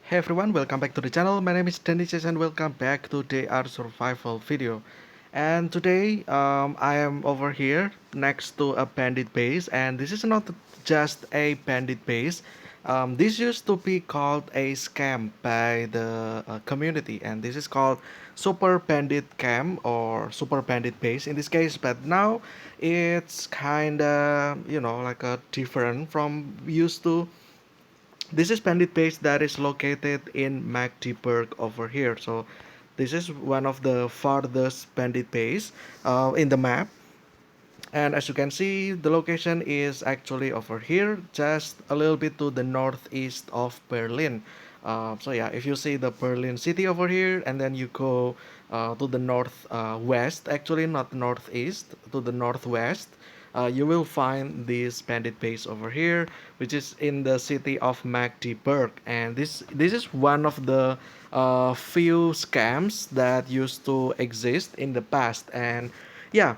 Hey everyone, welcome back to the channel. My name is Dennis and welcome back to our survival video. And today I am over here next to a bandit base, and this is not just a bandit base. This used to be called a scam by the community, and this is called Super Bandit Camp or Super Bandit Base in this case. But now it's kinda like a different from used to. This is Bandit base that is located in Magdeburg over here. So this is one of the farthest bandit base in the map. And as you can see, the location is actually over here, just a little bit to the northeast of Berlin. So yeah, if you see the Berlin city over here, and then you go to the north west, actually not northeast, to the northwest, you will find this bandit base over here, which is in the city of Magdeburg. And this is one of the few scams that used to exist in the past. And yeah,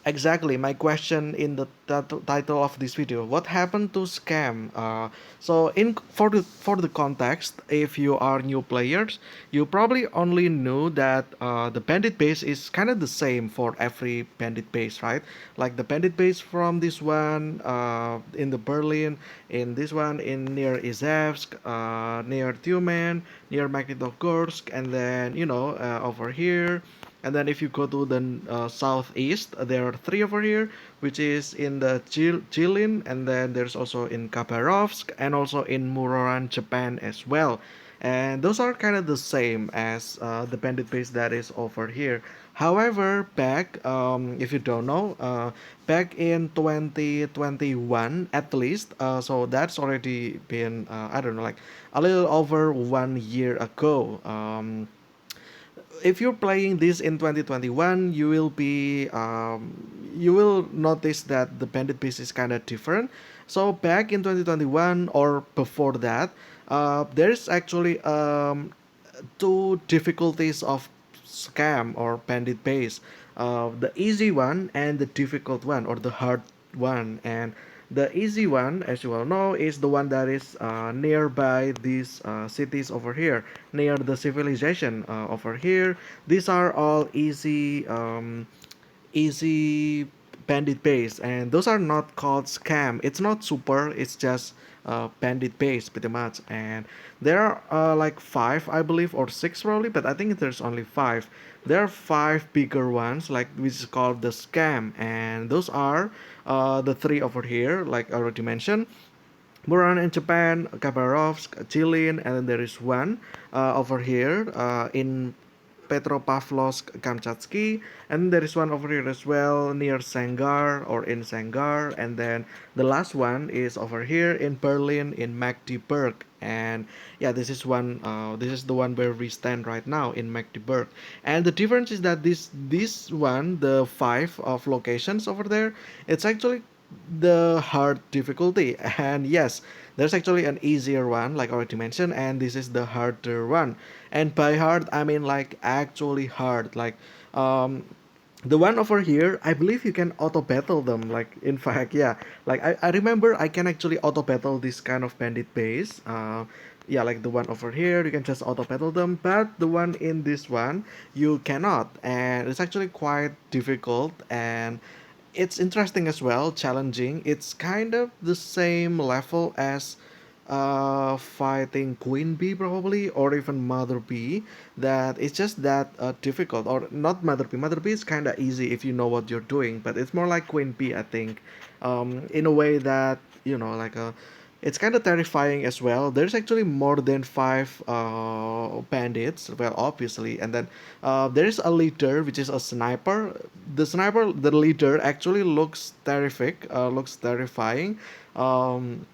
exactly. My question in the title of this video: what happened to scam? So, in for the context, if you are new players, you probably only knew that the bandit base is kind of the same for every bandit base, right? Like the bandit base from this one in the Berlin, in this one in near Izhevsk, near Tyumen, near Magnitogorsk, and then over here. And then if you go to the southeast, there are three over here, which is in the Jilin, and then there's also in Khabarovsk, and also in Muroran, Japan as well. And those are kind of the same as the bandit base that is over here. However, back, if you don't know, back in 2021 at least, so that's already been, I don't know, like a little over 1 year ago. If you're playing this in 2021, you will notice that the bandit piece is kind of different. So back in 2021 or before that, there's actually two difficulties of scam or bandit base, the easy one and the difficult one or the hard one. And the easy one, as you all know, is the one that is nearby these cities over here, near the civilization over here. These are all easy bandit base, and those are not called scam. It's not super, it's just bandit base pretty much. And there are like five, I believe, or six probably, but I think there's only five. There are five bigger ones, like which is called the scam, and those are the three over here, like I already mentioned. Muran in Japan, Khabarovsk, Jilin, and then there is one over here in Petropavlovsk, Kamchatsky, and there is one over here as well near Sangar or in Sangar, and then the last one is over here in Berlin in Magdeburg. And yeah, this is one. This is the one where we stand right now in Magdeburg. And the difference is that this one, the five of locations over there, it's actually the hard difficulty. And yes, there's actually an easier one like I already mentioned, and this is the harder one. And by hard I mean like actually hard, like um the one over here, I believe you can auto battle them, like in fact, yeah, like I remember I can actually auto battle this kind of bandit base. Yeah, like the one over here you can just auto battle them, but the one in this one you cannot, and it's actually quite difficult. And it's interesting as well, challenging. It's kind of the same level as fighting Queen Bee probably, or even Mother Bee. That it's just that difficult, or not Mother Bee. Mother Bee is kind of easy if you know what you're doing, but it's more like Queen Bee, I think, in a way that like a it's kind of terrifying as well. There's actually more than five bandits, well, obviously, and then there's a leader, which is a sniper. The sniper, the leader, actually looks terrific, looks terrifying. Um,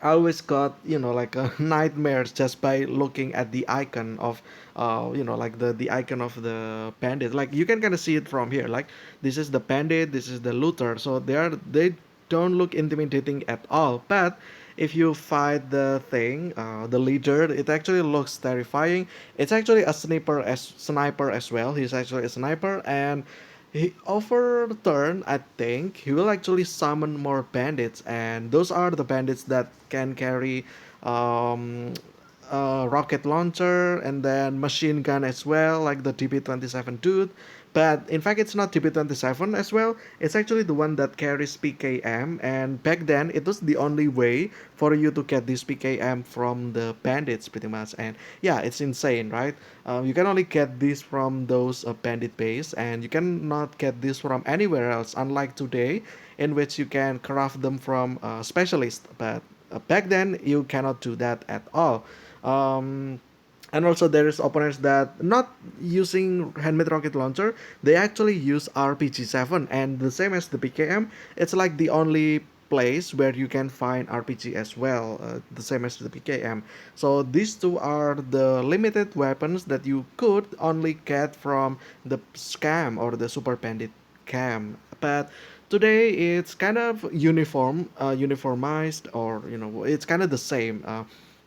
I always got like nightmares just by looking at the icon of like the icon of the bandit. Like you can kind of see it from here. Like this is the bandit, this is the looter. So they don't look intimidating at all. But if you fight the thing, the leader, it actually looks terrifying. It's actually a sniper as well. He's actually a sniper, and he over turn, I think he will actually summon more bandits, and those are the bandits that can carry um rocket launcher and then machine gun as well, like the TP-27 tooth. But in fact, it's not TP-27 as well. It's actually the one that carries PKM. And back then, it was the only way for you to get this PKM from the bandits, pretty much. And yeah, it's insane, right? You can only get this from those bandit base, and you cannot get this from anywhere else. Unlike today, in which you can craft them from specialists. But back then, you cannot do that at all. Um, and also there is opponents that not using handmade rocket launcher, they actually use RPG-7, and the same as the PKM, it's like the only place where you can find RPG as well, the same as the PKM. So these two are the limited weapons that you could only get from the Scam or the Super Bandit Cam. But today it's kind of uniformized, or it's kind of the same.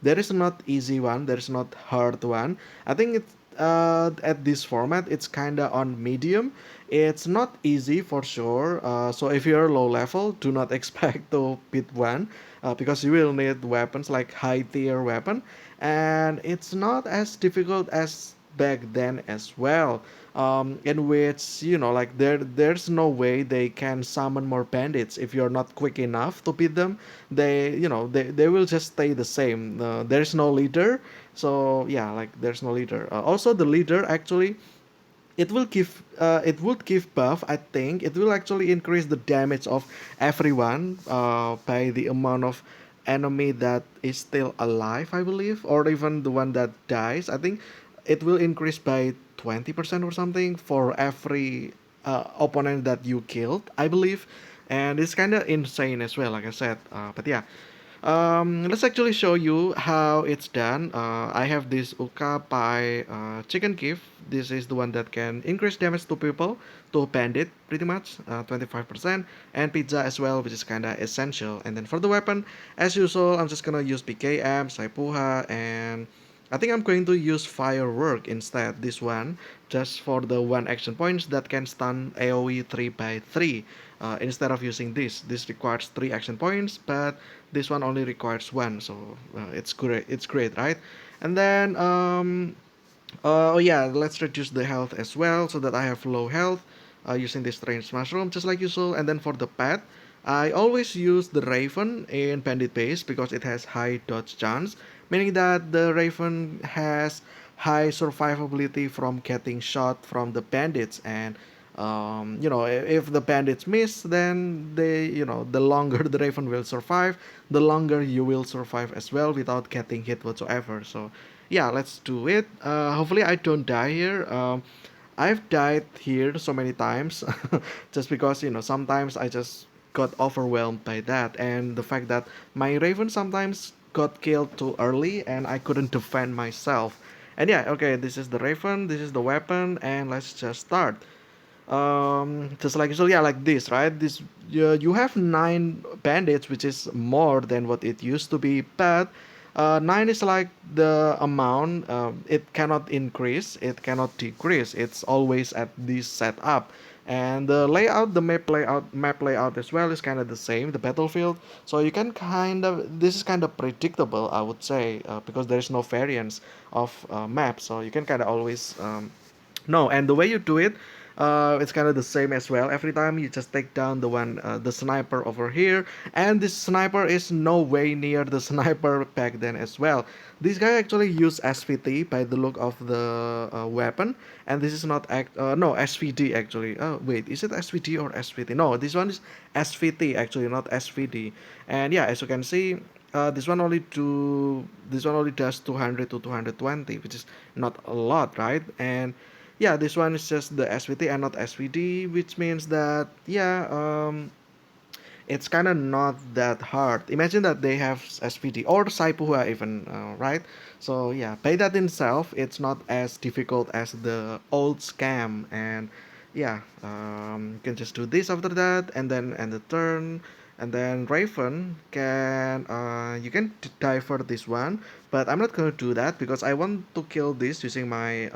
There is not easy one, there is not hard one. I think it's at this format it's kind of on medium. It's not easy for sure, so if you're low level, do not expect to beat one, because you will need weapons like high tier weapon, and it's not as difficult as back then as well, in which like there's no way they can summon more bandits if you're not quick enough to beat them. They will just stay the same. There's no leader, so yeah, like there's no leader. Also, the leader actually, it would give buff. I think it will actually increase the damage of everyone by the amount of enemy that is still alive, I believe, or even the one that dies. I think it will increase by 20% or something for every opponent that you killed, I believe. And it's kind of insane as well, like I said. But yeah, let's actually show you how it's done. I have this Uka Pai chicken gift. This is the one that can increase damage to people, to bandit, pretty much, 25%, and pizza as well, which is kind of essential. And then for the weapon, as usual, I'm just gonna use PKM, Saipuha, and I think I'm going to use firework instead. This one, just for the one action points that can stun AoE 3 by 3. Instead of using this requires 3 action points, but this one only requires 1, so it's great. It's great, right? And then oh yeah, let's reduce the health as well so that I have low health using this strange mushroom, just like usual. And then for the pet, I always use the Raven in Bandit base because it has high dodge chance, meaning that the Raven has high survivability from getting shot from the bandits. And if the bandits miss, then the longer the Raven will survive, the longer you will survive as well without getting hit whatsoever. So yeah, let's do it. Hopefully I don't die here. I've died here so many times just because sometimes I just got overwhelmed by that, and the fact that my Raven sometimes got killed too early and I couldn't defend myself. And yeah, okay, this is the Raven, this is the weapon, and let's just start. Just like so, yeah, like this, right? You have 9 bandits, which is more than what it used to be, but 9 is like the amount. It cannot increase, it cannot decrease. It's always at this setup. And the layout, the map layout as well is kind of the same, the battlefield. So you can this is kind of predictable, I would say, because there is no variance of map. So you can kind of always no, and the way you do it, it's kind of the same as well. Every time you just take down the sniper over here, and this sniper is no way near the sniper back then as well. This guy actually used SVT by the look of the weapon, and this is not no, SVD actually. Oh wait, is it SVD or SVT? No, this one is SVT actually, not SVD. And yeah, as you can see, this one only does 200 to 220, which is not a lot, right? And yeah, this one is just the SVT and not SVD, which means that yeah, it's kind of not that hard. Imagine that they have SVD or Saipuha even, right? So yeah, by that in itself, it's not as difficult as the old Scam. And yeah, you can just do this after that, and then end the turn. And then Raven can you can divert this one, but I'm not gonna do that because I want to kill this using my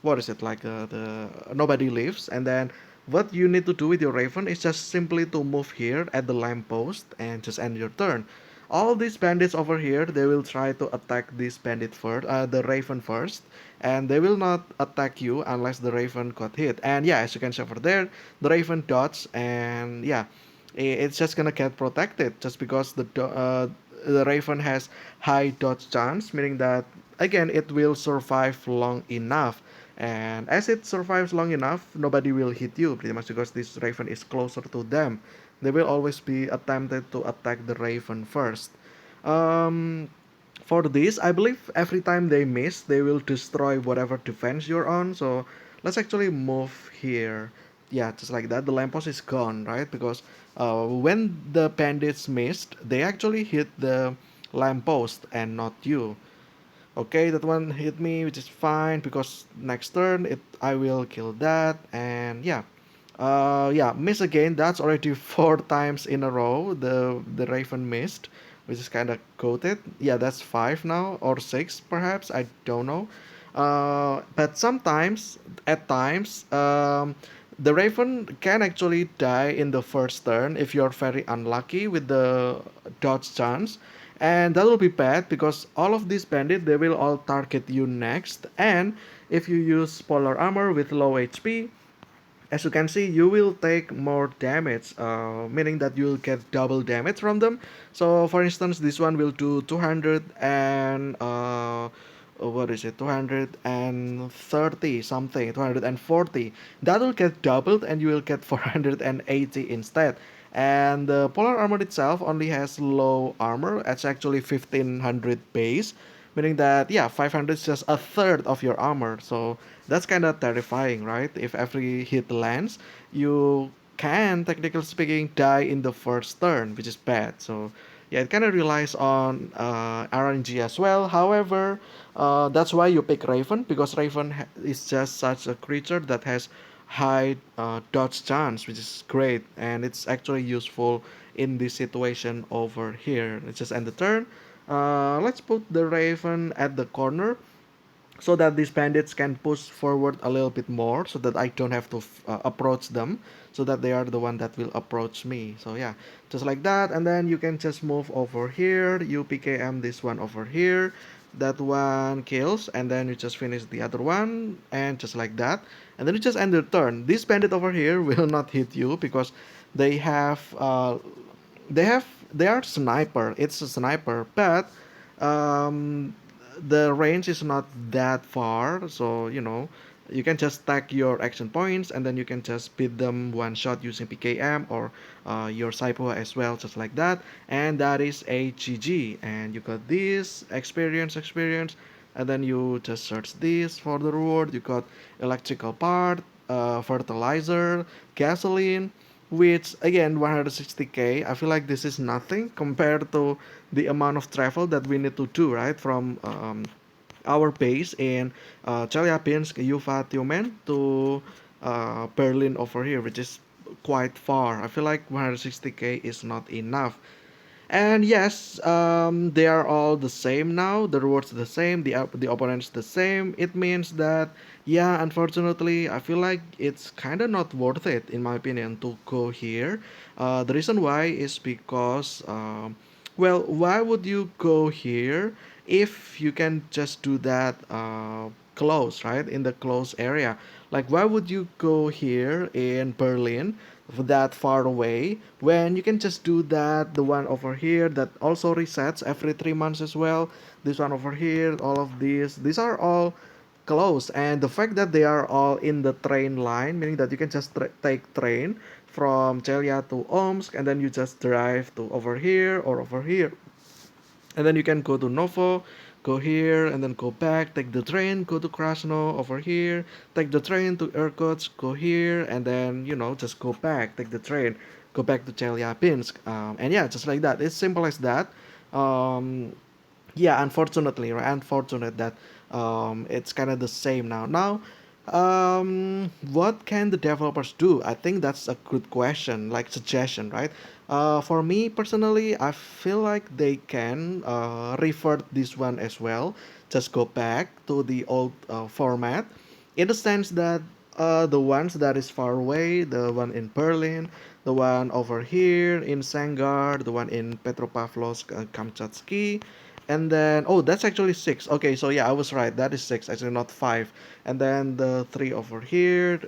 what is it, like the nobody lives. And then what you need to do with your Raven is just simply to move here at the lamppost and just end your turn. all these bandits over here, they will try to attack this bandit first, the raven first, and they will not attack you unless the raven got hit. And yeah, as you can see over there, the raven dodged, and yeah, it's just gonna get protected just because the raven has high dodge chance, meaning that again it will survive long enough. And as it survives long enough, nobody will hit you pretty much because this raven is closer to them. They will always be attempted to attack the raven first. Um, for this, I believe every time they miss, they will destroy whatever defense you're on. So let's actually move here. Yeah, just like that. The lamppost is gone, right? Because when the bandits missed, they actually hit the lamppost and not you. Okay, that one hit me, which is fine because next turn it I will kill that. And yeah, yeah, miss again. That's already 4 times in a row. The Raven missed, which is kind of goated. Yeah, that's 5 now or 6 perhaps. I don't know. But sometimes, at times, the Raven can actually die in the first turn if you're very unlucky with the dodge chance, and that will be bad because all of these bandits, they will all target you next. And if you use polar armor with low HP, as you can see, you will take more damage, meaning that you'll get double damage from them. So for instance, this one will do 200 and what is it, 230 something, 240. That will get doubled and you will get 480 instead. And the polar armor itself only has low armor. It's actually 1500 base, meaning that yeah, 500 is just a third of your armor. So that's kind of terrifying, right? If every hit lands, you can, technically speaking, die in the first turn, which is bad. So yeah, it kind of relies on RNG as well. However, that's why you pick Raven, because is just such a creature that has high dodge chance, which is great, and it's actually useful in this situation over here. Let's just end the turn. Let's put the Raven at the corner so that these bandits can push forward a little bit more so that I don't have to approach them, so that they are the one that will approach me. So yeah, just like that. And then you can just move over here, you PKM this one over here, that one kills, and then you just finish the other one, and just like that. And then you just end your turn. This bandit over here will not hit you because they have they have they are sniper. It's a sniper, but um, the range is not that far. So you can just stack your action points, and then you can just beat them one shot using PKM or your Saipo as well, just like that. And that is a GG. And you got this experience, and then you just search this for the reward. You got electrical part, fertilizer, gasoline, which again 160k. I feel like this is nothing compared to the amount of travel that we need to do, right, from our base in Chelyabinsk, Yuva, Tyumen to Berlin over here, which is quite far. I feel like 160k is not enough. And yes, they are all the same now. The rewards the same. The opponents the same. It means that yeah, unfortunately, I feel like it's kind of not worth it in my opinion to go here. The reason why is because well, why would you go here if you can just do that close, right, in the close area? Like, why would you go here in Berlin that far away when you can just do that, the one over here that also resets every 3 months as well, this one over here, all of these are all close. And the fact that they are all in the train line, meaning that you can just take train from Chelia to Omsk, and then you just drive to over here or over here, and then you can go to Novo, go here, and then go back, take the train, go to Krasno over here, take the train to Irkutsk, go here, and then just go back, take the train, go back to Chelyabinsk, and yeah, just like that. It's simple as that. Um, yeah, unfortunately, right? Unfortunate that it's kind of the same now. What can the developers do? I think that's a good question, like suggestion, right? For me personally, I feel like they can revert this one as well. Just go back to the old format, in the sense that The ones that is far away, the one in Berlin, the one over here in Sangar, the one in Petropavlovsk, Kamchatsky, and then oh, that's actually six. Okay, so yeah, I was right. That is six, actually not five. And then the three over here,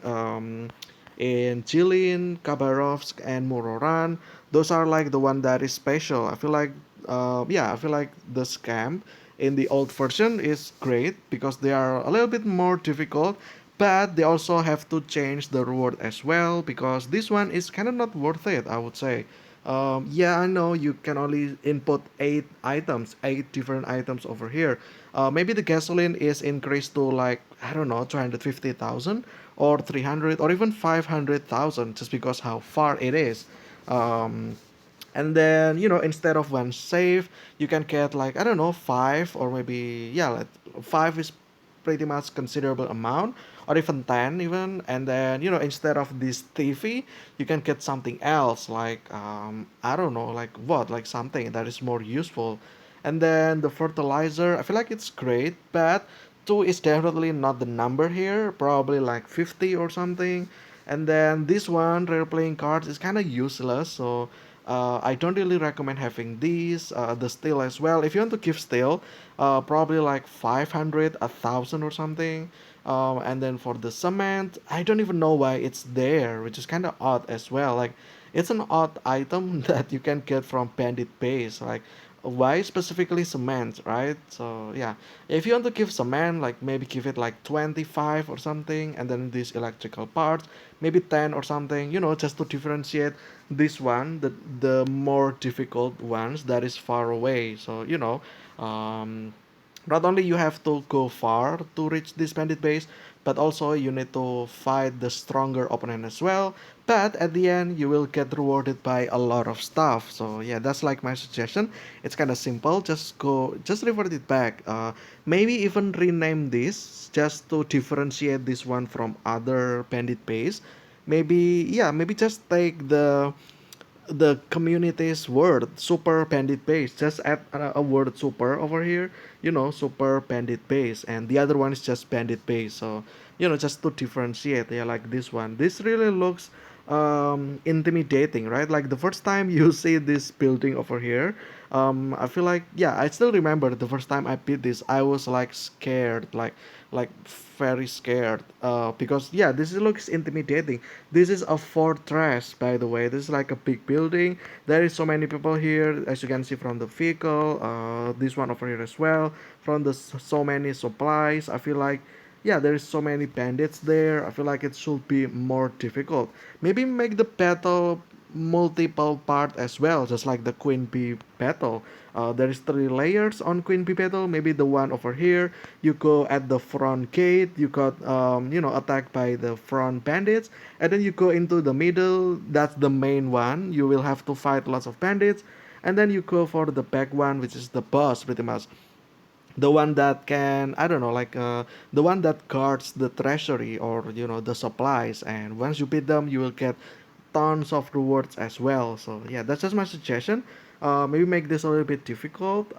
in Jilin, Khabarovsk, and Mororan. Those are like the one that is special. I feel like, yeah, I feel like the scam in the old version is great because they are a little bit more difficult, but they also have to change the reward as well because this one is kind of not worth it, I would say. Yeah, I know you can only input eight items, eight different items over here. Maybe the gasoline is increased to like, I don't know, 250,000 or 300 or even 500,000 just because how far it is. Um, and then instead of one save you can get like, I don't know, five, or maybe, yeah, like five is pretty much considerable amount, or even 10 even. And then instead of this TV you can get something else like, I don't know, like what, like something that is more useful. And then the fertilizer, I feel like it's great, but two is definitely not the number here, probably like 50 or something. And then this one, rare playing cards, is kind of useless, so I don't really recommend having these. The steel as well. If you want to give steel, probably like 500, 1,000 or something. And then for the cement, I don't even know why it's there, which is kind of odd as well. Like, it's an odd item that you can get from Bandit Base. Like, why specifically cement, right? So yeah, if you want to give cement, like maybe give it like 25 or something, and then these electrical parts maybe 10 or something, just to differentiate this one, the more difficult ones that is far away. So um not only you have to go far to reach this bandit base, but also you need to fight the stronger opponent as well. But at the end you will get rewarded by a lot of stuff. So yeah, that's like my suggestion. It's kind of simple. Just revert it back. Maybe even rename this just to differentiate this one from other bandit base. Maybe, yeah, maybe just take the community's word super bandit base, just add a word super over here, super bandit base, and the other one is just bandit base. So just to differentiate. Yeah, like this one, this really looks intimidating, right? Like the first time you see this building over here, I feel like, yeah, I still remember the first time I beat this, I was like scared, like very scared, because yeah, this looks intimidating. This is a fortress, by the way. This is like a big building. There is so many people here, as you can see from the vehicle. This one over here as well. From the so many supplies, I feel like, yeah, there is so many bandits there. I feel like it should be more difficult. Maybe make the battle multiple part as well, just like the Queen Bee battle. There is three layers on Queen Bee battle. Maybe the one over here, you go at the front gate, you got attacked by the front bandits, and then you go into the middle. That's the main one. You will have to fight lots of bandits, and then you go for the back one, which is the boss pretty much, the one that can, I don't know, like the one that guards the treasury, or the supplies. And once you beat them you will get tons of rewards as well. So yeah, that's just my suggestion. Maybe make this a little bit difficult.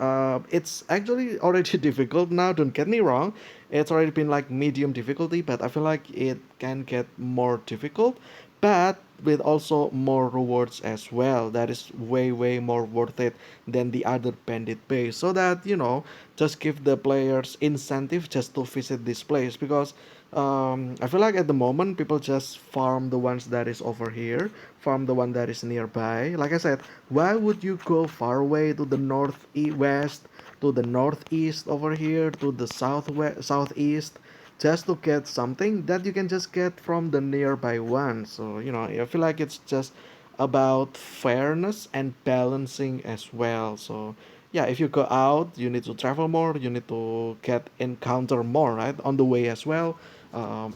It's actually already difficult now, don't get me wrong. It's already been like medium difficulty, but I feel like it can get more difficult, but with also more rewards as well. That is way more worth it than the other bandit base, so that just give the players incentive just to visit this place. Because I feel like at the moment people just farm the ones that is over here, farm the one that is nearby. Like I said, why would you go far away to the northwest, to the northeast over here, to the southwest, southeast, just to get something that you can just get from the nearby one? So I feel like it's just about fairness and balancing as well. So yeah, if you go out you need to travel more, you need to get encounter more, right, on the way as well.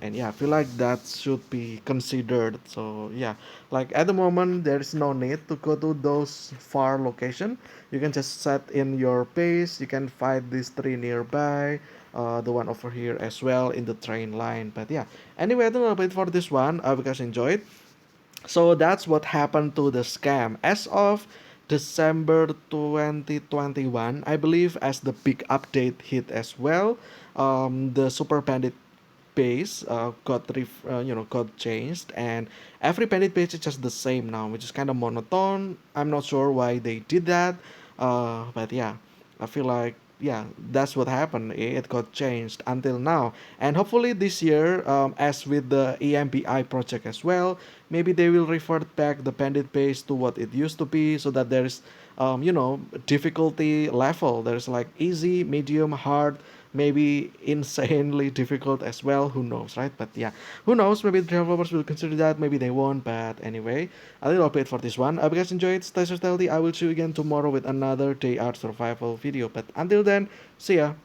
And yeah, I feel like that should be considered. So yeah, like at the moment there is no need to go to those far location. You can just set in your base, you can fight these three nearby, the one over here as well in the train line. But yeah, anyway, I think a little bit for this one. I hope you guys enjoyed. So that's what happened to the scam as of December 2021, I believe, as the big update hit as well. The Super Bandit base got changed, and every Bandit base is just the same now, which is kind of monotone. I'm not sure why they did that, but yeah, I feel like yeah, that's what happened. It got changed until now, and hopefully this year, as with the EMBI project as well, maybe they will revert back the Bandit base to what it used to be, so that there's difficulty level. There's like easy, medium, hard, maybe insanely difficult as well. Who knows, right? But yeah, who knows? Maybe the developers will consider that. Maybe they won't. But anyway, a little bit for this one. I hope you guys enjoyed. Stay so healthy. I will see you again tomorrow with another day art survival video. But until then, see ya.